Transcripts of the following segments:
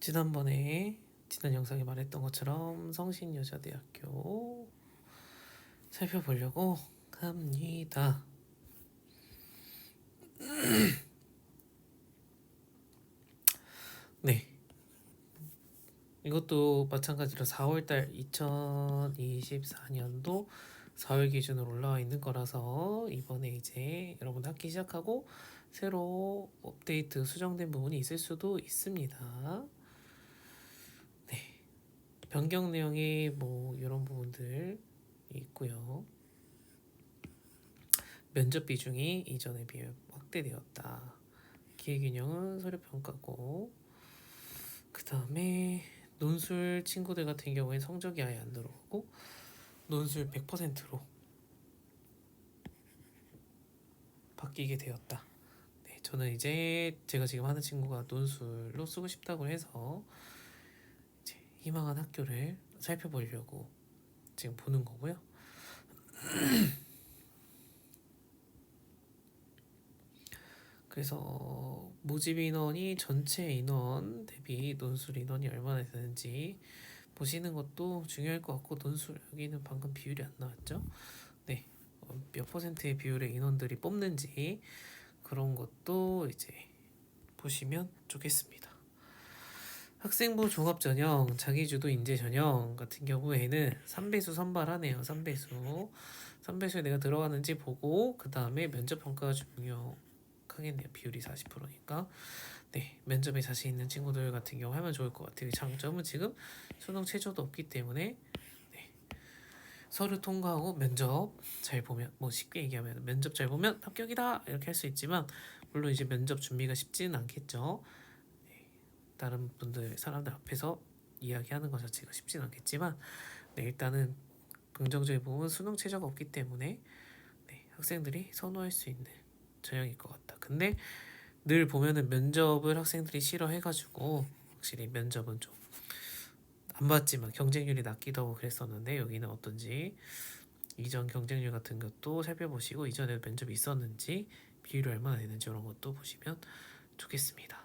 지난 영상에 말했던 것처럼 성신여자대학교 살펴보려고 합니다. 네, 이것도 마찬가지로 4월달 2024년도 4월 기준으로 올라와 있는 거라서 이번에 이제 여러분 학기 시작하고 새로 업데이트 수정된 부분이 있을 수도 있습니다. 네, 변경 내용이 뭐 이런 부분들 있고요. 면접 비중이 이전에 비해 확대되었다. 기회균형은 서류평가고, 그 다음에 논술 친구들 같은 경우에 성적이 아예 안 들어오고 논술 100%로 바뀌게 되었다. 네, 저는 이제 제가 지금 하는 친구가 논술로 쓰고 싶다고 해서 이제 희망한 학교를 살펴보려고 지금 보는 거고요. 그래서 모집 인원이 전체 인원 대비 논술 인원이 얼마나 되는지 보시는 것도 중요할 것 같고, 논술 여기는 방금 비율이 안 나왔죠? 네, 몇 퍼센트의 비율의 인원들이 뽑는지 그런 것도 이제 보시면 좋겠습니다. 학생부 종합전형, 자기주도 인재전형 같은 경우에는 3배수 선발하네요. 3배수에 내가 들어가는지 보고 그 다음에 면접평가가 중요하겠네요. 비율이 40%니까 네, 면접에 자신 있는 친구들 같은 경우 하면 좋을 것 같아요. 장점은 지금 수능 최저도 없기 때문에 네, 서류 통과하고 면접 잘 보면, 뭐 쉽게 얘기하면 면접 잘 보면 합격이다 이렇게 할 수 있지만, 물론 이제 면접 준비가 쉽지는 않겠죠. 네, 다른 사람들 앞에서 이야기하는 것 자체가 쉽지는 않겠지만, 네, 일단은 긍정적인 부분은 수능 최저가 없기 때문에 네, 학생들이 선호할 수 있는 전형일 것 같다. 근데 늘 보면은 면접을 학생들이 싫어해가지고 확실히 면접은 좀 안 봤지만 경쟁률이 낮기도 하고 그랬었는데, 여기는 어떤지 이전 경쟁률 같은 것도 살펴보시고 이전에 면접이 있었는지 비율이 얼마나 되는지 이런 것도 보시면 좋겠습니다.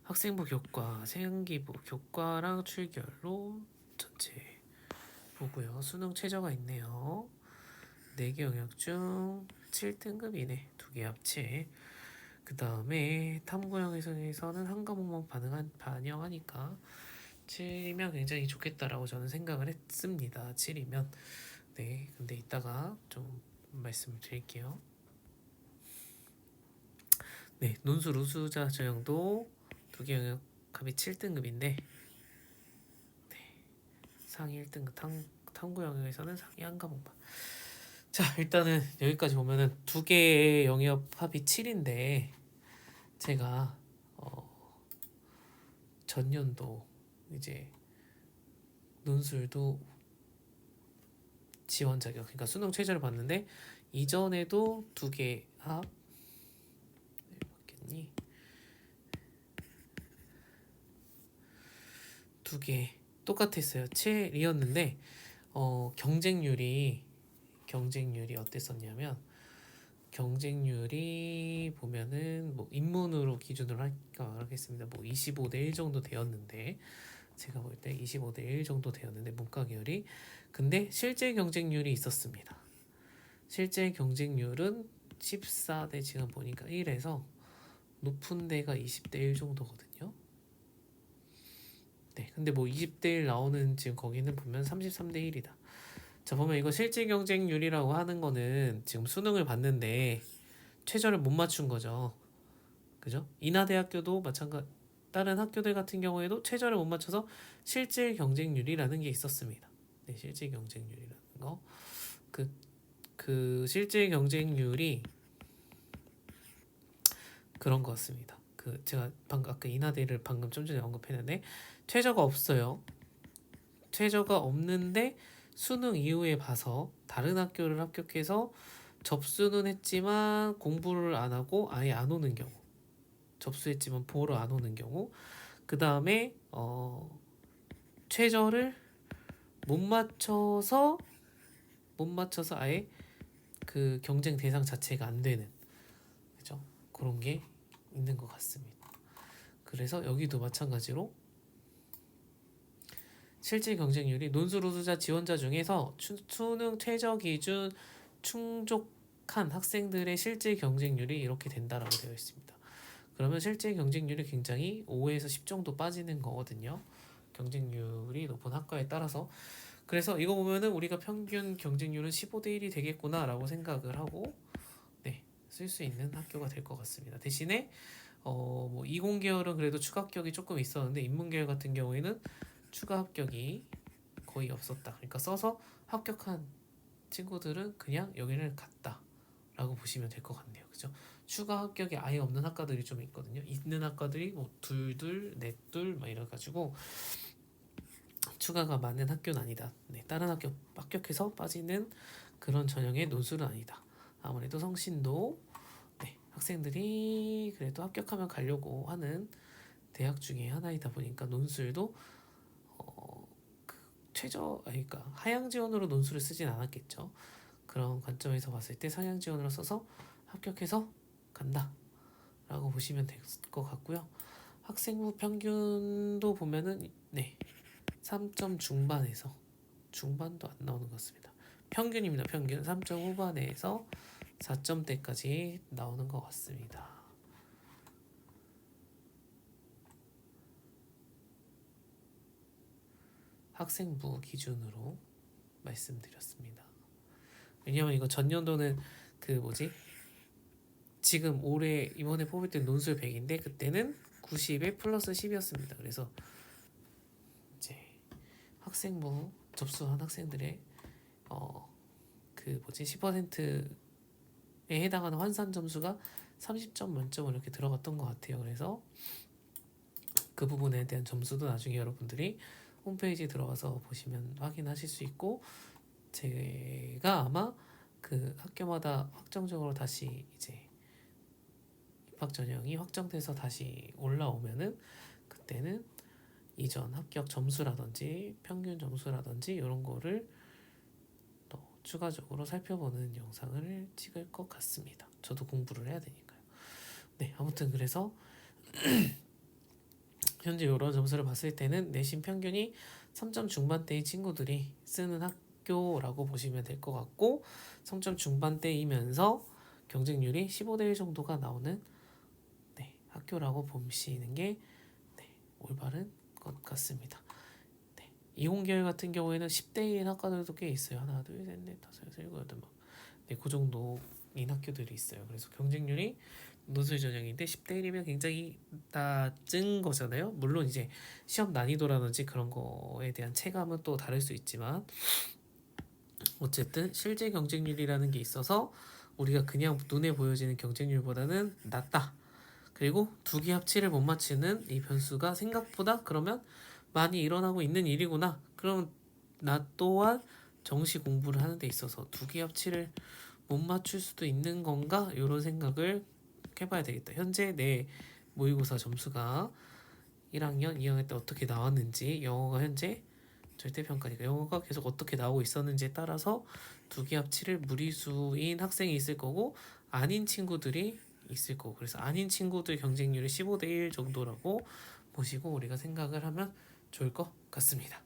학생부 교과, 생기부 교과랑 출결로 전체 보고요. 수능 최저가 있네요. 4개 영역 중 7등급이네. 2개 합체. 그 다음에 탐구형에서는 한 과목만 반영하니까 7이면 굉장히 좋겠다라고 저는 생각을 했습니다. 7이면. 네, 근데 이따가 좀 말씀을 드릴게요. 네, 논술 우수자 전형도 2개 영역 합이 7등급인데 네, 상위 1등급 탐구 영역에서는 상위 한 과목만. 자, 일단은 여기까지 보면은 2개의 영역 합이 7인데 제가 전년도 이제 논술도 지원 자격, 그러니까 수능 최저를 봤는데 이전에도 2개 합 맞겠니? 2개 똑같았어요. 7이었는데 경쟁률이 어땠었냐면, 경쟁률이 보면은 뭐 인문으로 기준으로 하겠습니다. 뭐 25대 1 정도 되었는데, 제가 볼 때 25대 1 정도 되었는데 문과 계열이, 근데 실제 경쟁률이 있었습니다. 실제 경쟁률은 14대 지금 보니까 1에서 높은 데가 20대 1 정도거든요. 네, 근데 뭐 20대 1 나오는 지금 거기는 보면 33대 1이다. 자, 보면 이거 실제 경쟁률이라고 하는 거는 지금 수능을 봤는데 최저를 못 맞춘 거죠. 그죠? 인하대학교도 마찬가지, 다른 학교들 같은 경우에도 최저를 못 맞춰서 실제 경쟁률이라는 게 있었습니다. 네, 실제 경쟁률이라는 거. 그 실제 경쟁률이 그런 것 같습니다. 제가 방금 아까 인하대를 방금 좀 전에 언급했는데 최저가 없어요. 최저가 없는데 수능 이후에 봐서 다른 학교를 합격해서 접수는 했지만 공부를 안 하고 아예 안 오는 경우, 접수했지만 보러 안 오는 경우, 그 다음에 최저를 못 맞춰서 아예 그 경쟁 대상 자체가 안 되는, 그죠? 그런 게 있는 것 같습니다. 그래서 여기도 마찬가지로 실질 경쟁률이 논술 우수자 지원자 중에서 수능 최저 기준 충족한 학생들의 실질 경쟁률이 이렇게 된다라고 되어 있습니다. 그러면 실질 경쟁률이 굉장히 5에서 10 정도 빠지는 거거든요. 경쟁률이 높은 학과에 따라서. 그래서 이거 보면은 우리가 평균 경쟁률은 15대 1이 되겠구나라고 생각을 하고 네, 쓸 수 있는 학교가 될 것 같습니다. 대신에 뭐 이공계열은 그래도 추가 합격이 조금 있었는데 인문계열 같은 경우에는 추가 합격이 거의 없었다. 그러니까 써서 합격한 친구들은 그냥 여기를 갔다라고 보시면 될 것 같네요. 그죠? 추가 합격이 아예 없는 학과들이 좀 있거든요. 있는 학과들이 뭐 둘둘, 넷둘 막 이래가지고 추가가 많은 학교는 아니다. 네, 다른 학교 합격해서 빠지는 그런 전형의 논술은 아니다. 아무래도 성신도 네, 학생들이 그래도 합격하면 가려고 하는 대학 중에 하나이다 보니까 논술도 그 그러니까 하향 지원으로 논술을 쓰진 않았겠죠. 그런 관점에서 봤을 때 상향 지원으로 써서 합격해서 간다라고 보시면 될 것 같고요. 학생부 평균도 보면은 네, 3점 중반에서 중반도 안 나오는 것 같습니다. 평균입니다. 평균 3점 후반에서 4점대까지 나오는 것 같습니다. 학생부 기준으로 말씀드렸습니다. 왜냐면 이거 전년도는 그 뭐지? 지금 올해 이번에 뽑을 때 논술 100인데 그때는 90에 플러스 10이었습니다. 그래서 이제 학생부 접수한 학생들의 그 뭐지 10%에 해당하는 환산 점수가 30점 만점으로 이렇게 들어갔던 것 같아요. 그래서 그 부분에 대한 점수도 나중에 여러분들이 홈페이지에 들어가서 보시면 확인하실 수 있고 제가 아마 그 학교마다 확정적으로 다시 이제 입학 전형이 확정돼서 다시 올라오면은 그때는 이전 합격 점수라든지 평균 점수라든지 이런 거를 또 추가적으로 살펴보는 영상을 찍을 것 같습니다. 저도 공부를 해야 되니까요. 네, 아무튼 그래서 현재 이런 점수를 봤을 때는 내신 평균이 3점 중반대의 친구들이 쓰는 학교라고 보시면 될 것 같고 3점 중반대이면서 경쟁률이 15대 1 정도가 나오는 네, 학교라고 보시는 게 네, 올바른 것 같습니다. 네, 이공계열 같은 경우에는 10대 1인 학과들도 꽤 있어요. 하나, 둘, 셋, 넷, 다섯, 여섯, 일곱, 여덟, 네, 그 정도인 학교들이 있어요. 그래서 경쟁률이 논술 전형인데 10대 1이면 굉장히 낮은 거잖아요. 물론 이제 시험 난이도라든지 그런 거에 대한 체감은 또 다를 수 있지만 어쨌든 실제 경쟁률이라는 게 있어서 우리가 그냥 눈에 보여지는 경쟁률보다는 낮다. 그리고 두 개 합치를 못 맞추는 이 변수가 생각보다 그러면 많이 일어나고 있는 일이구나. 그럼 나 또한 정시 공부를 하는 데 있어서 두 개 합치를 못 맞출 수도 있는 건가? 이런 생각을 해봐야 되겠다. 현재 내 모의고사 점수가 1학년, 2학년 때 어떻게 나왔는지 영어가 현재 절대평가니까 영어가 계속 어떻게 나오고 있었는지에 따라서 두 개 합치를 무리수인 학생이 있을 거고 아닌 친구들이 있을 거고 그래서 아닌 친구들 경쟁률이 15대 1 정도라고 보시고 우리가 생각을 하면 좋을 것 같습니다.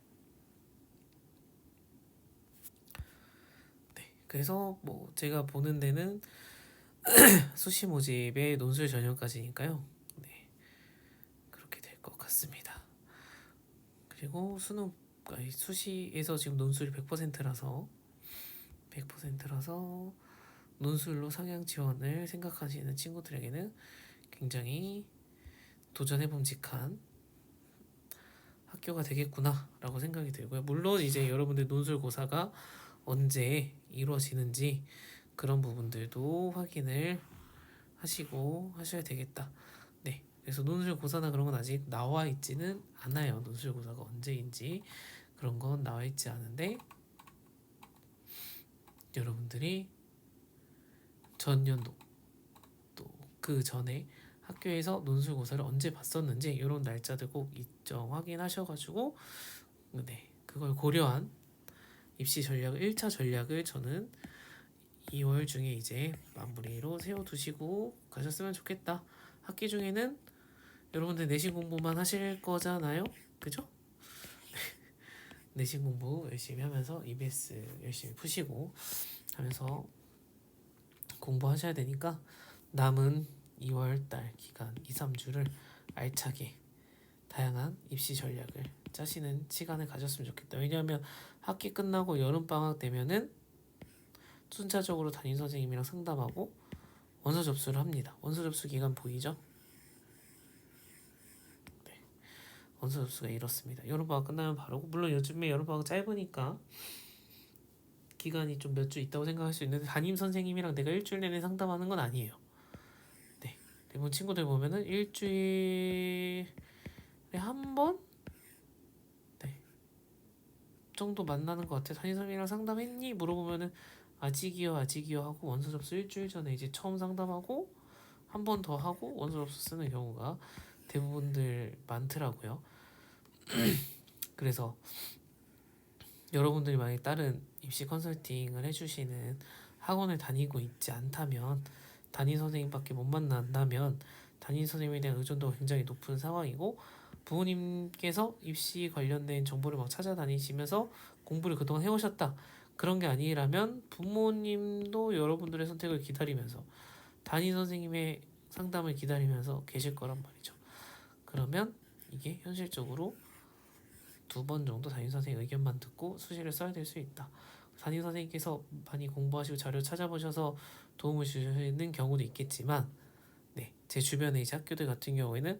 네, 그래서 뭐 제가 보는 데는 수시 모집의 논술 전형까지니까요. 네, 그렇게 될 것 같습니다. 그리고 수능 수시에서 지금 논술이 100%라서 논술로 상향 지원을 생각하시는 친구들에게는 굉장히 도전해 봄직한 학교가 되겠구나라고 생각이 들고요. 물론 이제 여러분들 논술고사가 언제 이루어지는지 그런 부분들도 확인을 하시고 하셔야 되겠다. 네, 그래서 논술고사나 그런 건 아직 나와 있지는 않아요. 논술고사가 언제인지 그런 건 나와 있지 않은데 여러분들이 전년도 또 그 전에 학교에서 논술고사를 언제 봤었는지 이런 날짜들 꼭 일정 확인하셔가지고 네, 그걸 고려한 입시 전략 1차 전략을 저는 2월 중에 이제 마무리로 세워두시고 가셨으면 좋겠다. 학기 중에는 여러분들 내신 공부만 하실 거잖아요, 그죠? 내신 공부 열심히 하면서 EBS 열심히 푸시고 하면서 공부하셔야 되니까 남은 2월달 기간 2, 3주를 알차게 다양한 입시 전략을 짜시는 시간을 가졌으면 좋겠다. 왜냐하면 학기 끝나고 여름방학 되면은 순차적으로 담임 선생님이랑 상담하고 원서 접수를 합니다. 원서 접수 기간 보이죠? 네, 원서 접수가 이렇습니다. 여름방학 끝나면 바로고, 물론 요즘에 여름방학 짧으니까 기간이 좀 몇 주 있다고 생각할 수 있는데 담임 선생님이랑 내가 일주일 내내 상담하는 건 아니에요. 네, 대부분 친구들 보면은 일주일에 한 번? 네, 정도 만나는 것 같아요. 담임 선생님이랑 상담했니? 물어보면은 아직이요 하고 원서 접수 일주일 전에 이제 처음 상담하고 한 번 더 하고 원서 접수 쓰는 경우가 대부분들 많더라고요. 그래서 여러분들이 만약에 다른 입시 컨설팅을 해주시는 학원을 다니고 있지 않다면, 담임 선생님밖에 못 만난다면 담임 선생님에 대한 의존도가 굉장히 높은 상황이고, 부모님께서 입시 관련된 정보를 막 찾아다니시면서 공부를 그동안 해오셨다, 그런 게 아니라면 부모님도 여러분들의 선택을 기다리면서 담임 선생님의 상담을 기다리면서 계실 거란 말이죠. 그러면 이게 현실적으로 2번 정도 담임 선생님 의견만 듣고 수시를 써야 될 수 있다. 담임 선생님께서 많이 공부하시고 자료 찾아보셔서 도움을 주시는 경우도 있겠지만, 네, 제 주변의 이제 학교들 같은 경우에는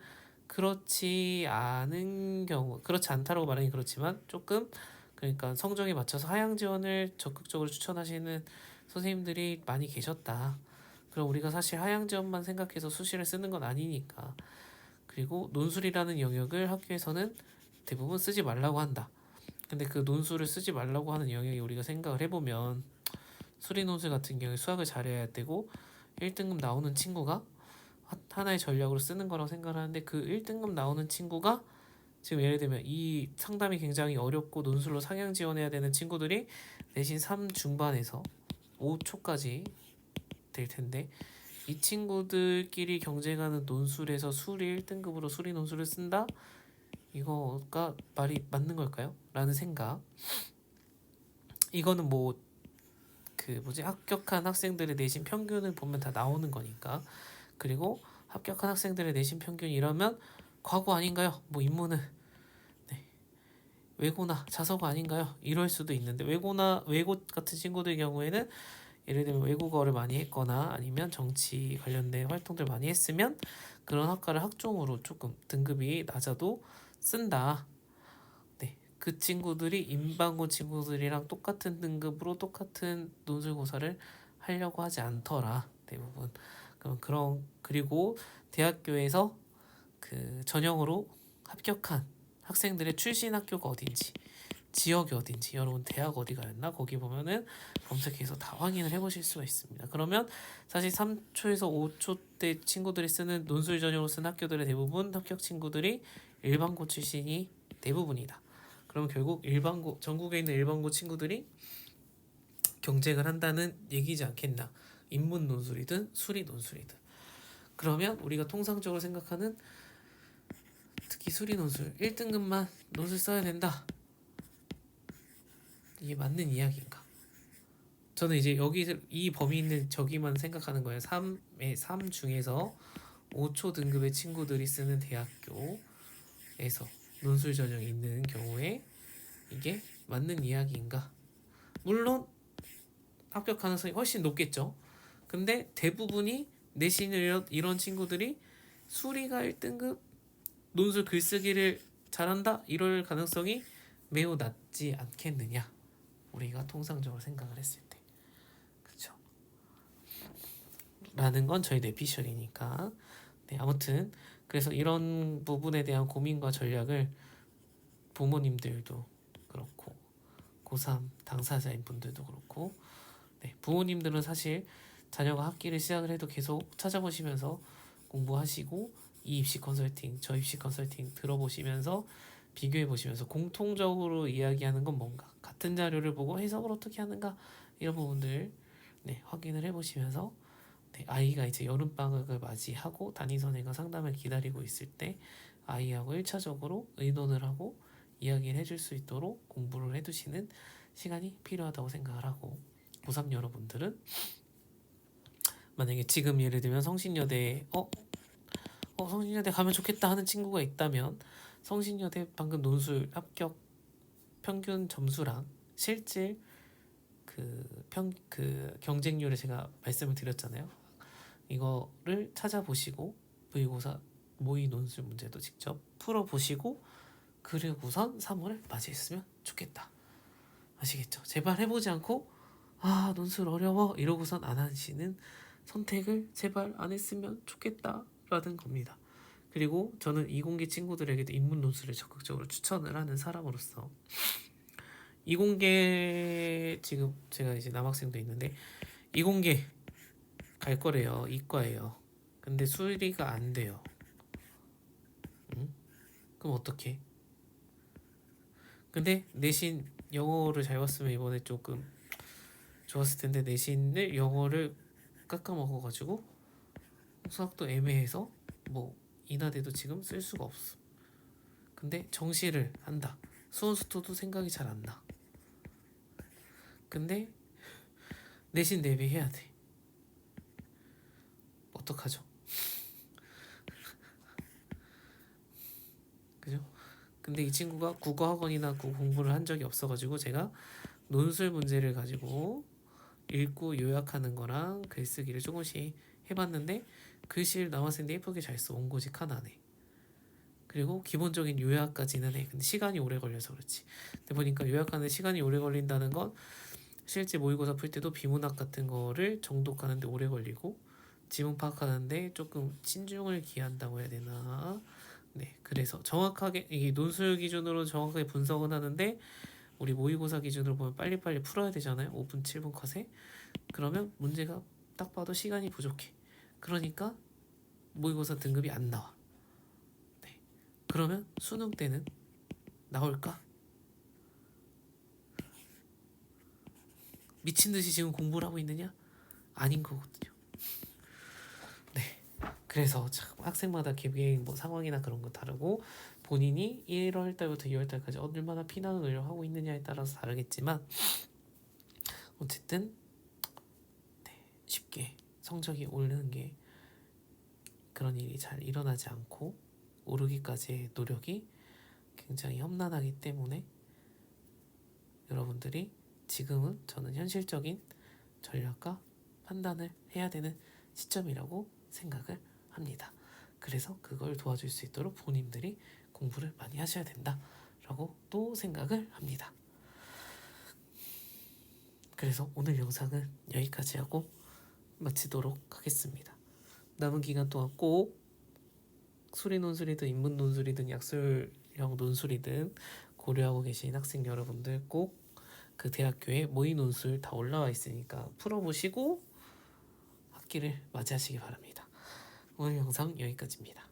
그렇지 않은 경우, 그렇지 않다라고 말하긴 그렇지만 조금, 그러니까 성적에 맞춰서 하향 지원을 적극적으로 추천하시는 선생님들이 많이 계셨다. 그럼 우리가 사실 하향 지원만 생각해서 수시를 쓰는 건 아니니까. 그리고 논술이라는 영역을 학교에서는 대부분 쓰지 말라고 한다. 근데 그 논술을 쓰지 말라고 하는 영역이 우리가 생각을 해보면, 수리 논술 같은 경우에 수학을 잘해야 되고 1등급 나오는 친구가 하나의 전략으로 쓰는 거라고 생각을 하는데, 그 1등급 나오는 친구가 지금 예를 들면 이 상담이 굉장히 어렵고 논술로 상향 지원해야 되는 친구들이 내신 3 중반에서 5초까지 될 텐데, 이 친구들끼리 경쟁하는 논술에서 수리 1등급으로 수리 논술을 쓴다? 이거가 말이 맞는 걸까요? 라는 생각. 이거는 뭐 합격한 학생들의 내신 평균을 보면 다 나오는 거니까. 그리고 합격한 학생들의 내신 평균이 이러면 과고 아닌가요? 뭐 인문은 네, 외고나 자사고 아닌가요? 이럴 수도 있는데, 외고 같은 친구들 경우에는 예를 들면 외국어를 많이 했거나 아니면 정치 관련된 활동들 많이 했으면 그런 학과를 학종으로 조금 등급이 낮아도 쓴다. 네, 그 친구들이 인반고 친구들이랑 똑같은 등급으로 똑같은 논술고사를 하려고 하지 않더라, 대부분. 그리고 대학교에서 그 전형으로 합격한 학생들의 출신 학교가 어딘지, 지역이 어딘지, 여러분 대학 어디 가였나 거기 보면은 검색해서 다 확인을 해보실 수가 있습니다. 그러면 사실 3초에서 5초 때 친구들이 쓰는 논술 전형으로 쓴 학교들의 대부분 합격 친구들이 일반고 출신이 대부분이다. 그럼 결국 일반고, 전국에 있는 일반고 친구들이 경쟁을 한다는 얘기지 않겠나. 인문 논술이든 수리 논술이든. 그러면 우리가 통상적으로 생각하는, 특히 수리 논술 1등급만 논술 써야 된다, 이게 맞는 이야기인가? 저는 이제 여기 이 범위 있는 저기만 생각하는 거예요. 3 중에서 5초 등급의 친구들이 쓰는 대학교에서 논술 전형이 있는 경우에 이게 맞는 이야기인가? 물론 합격 가능성이 훨씬 높겠죠. 근데 대부분이 내신을 이런 친구들이 수리가 1등급, 논술 글쓰기를 잘한다, 이럴 가능성이 매우 낮지 않겠느냐, 우리가 통상적으로 생각을 했을 때. 그쵸? 라는 건 저희 뇌피셜이니까. 네, 아무튼 그래서 이런 부분에 대한 고민과 전략을 부모님들도 그렇고 고3 당사자인 분들도 그렇고, 네, 부모님들은 사실 자녀가 학기를 시작을 해도 계속 찾아보시면서 공부하시고, 이 입시 컨설팅, 저 입시 컨설팅 들어보시면서 비교해 보시면서 공통적으로 이야기하는 건 뭔가, 같은 자료를 보고 해석을 어떻게 하는가, 이런 부분들 네, 확인을 해보시면서 네, 아이가 이제 여름방학을 맞이하고 담임선생님과 상담을 기다리고 있을 때 아이하고 1차적으로 의논을 하고 이야기를 해줄 수 있도록 공부를 해두시는 시간이 필요하다고 생각을 하고 고3 여러분들은 만약에 지금 예를 들면 성신여대 성신여대 가면 좋겠다 하는 친구가 있다면 성신여대 방금 논술 합격 평균 점수랑 실질 그 경쟁률을 제가 말씀을 드렸잖아요. 이거를 찾아보시고 모의고사 모의 논술 문제도 직접 풀어보시고 그리고선 3월을 맞이했으면 좋겠다. 아시겠죠? 제발 해보지 않고 아 논술 어려워 이러고선 안 하시는 선택을 제발 안 했으면 좋겠다라는 겁니다. 그리고 저는 이공계 친구들에게도 인문 논술을 적극적으로 추천을 하는 사람으로서 이공계 지금 제가 이제 남학생도 있는데 이공계 갈 거래요. 이과예요. 근데 수리가 안 돼요. 응? 그럼 어떡해? 근데 내신 영어를 잘 봤으면 이번에 조금 좋았을 텐데 내신을 영어를 깎아먹어가지고 수학도 애매해서 뭐 인하대도 지금 쓸 수가 없어. 근데 정시를 한다. 수원수토도 생각이 잘 안 나. 근데 내신 대비해야 돼. 어떡하죠? 그죠? 근데 이 친구가 국어학원이나 공부를 한 적이 없어가지고 제가 논술 문제를 가지고 읽고 요약하는 거랑 글쓰기를 조금씩 해봤는데 글씨를 남학생들 예쁘게 잘 써. 원고직 하나네. 그리고 기본적인 요약까지는 해. 근데 시간이 오래 걸려서 그렇지. 근데 보니까 요약하는 시간이 오래 걸린다는 건 실제 모의고사 풀 때도 비문학 같은 거를 정독하는데 오래 걸리고 지문 파악하는데 조금 신중을 기한다고 해야 되나. 네, 그래서 정확하게 이 논술 기준으로 정확하게 분석은 하는데 우리 모의고사 기준으로 보면 빨리빨리 풀어야 되잖아요. 5분, 7분 컷에. 그러면 문제가 딱 봐도 시간이 부족해. 그러니까 모의고사 등급이 안 나와. 네. 그러면 수능 때는 나올까? 미친 듯이 지금 공부를 하고 있느냐? 아닌 거거든요. 네. 그래서 참 학생마다 개개인 뭐 상황이나 그런 거 다르고 본인이 1월 달부터 2월 달까지 얼마나 피나는 노력을 하고 있느냐에 따라서 다르겠지만 어쨌든 네, 쉽게 성적이 오르는 게 그런 일이 잘 일어나지 않고 오르기까지의 노력이 굉장히 험난하기 때문에 여러분들이 지금은 저는 현실적인 전략과 판단을 해야 되는 시점이라고 생각을 합니다. 그래서 그걸 도와줄 수 있도록 본인들이 공부를 많이 하셔야 된다라고 또 생각을 합니다. 그래서 오늘 영상은 여기까지 하고 마치도록 하겠습니다. 남은 기간 동안 꼭 수리 논술이든 인문 논술이든 약술형 논술이든 고려하고 계신 학생 여러분들 꼭 그 대학교에 모의 논술 다 올라와 있으니까 풀어보시고 학기를 맞이하시기 바랍니다. 오늘 영상 여기까지입니다.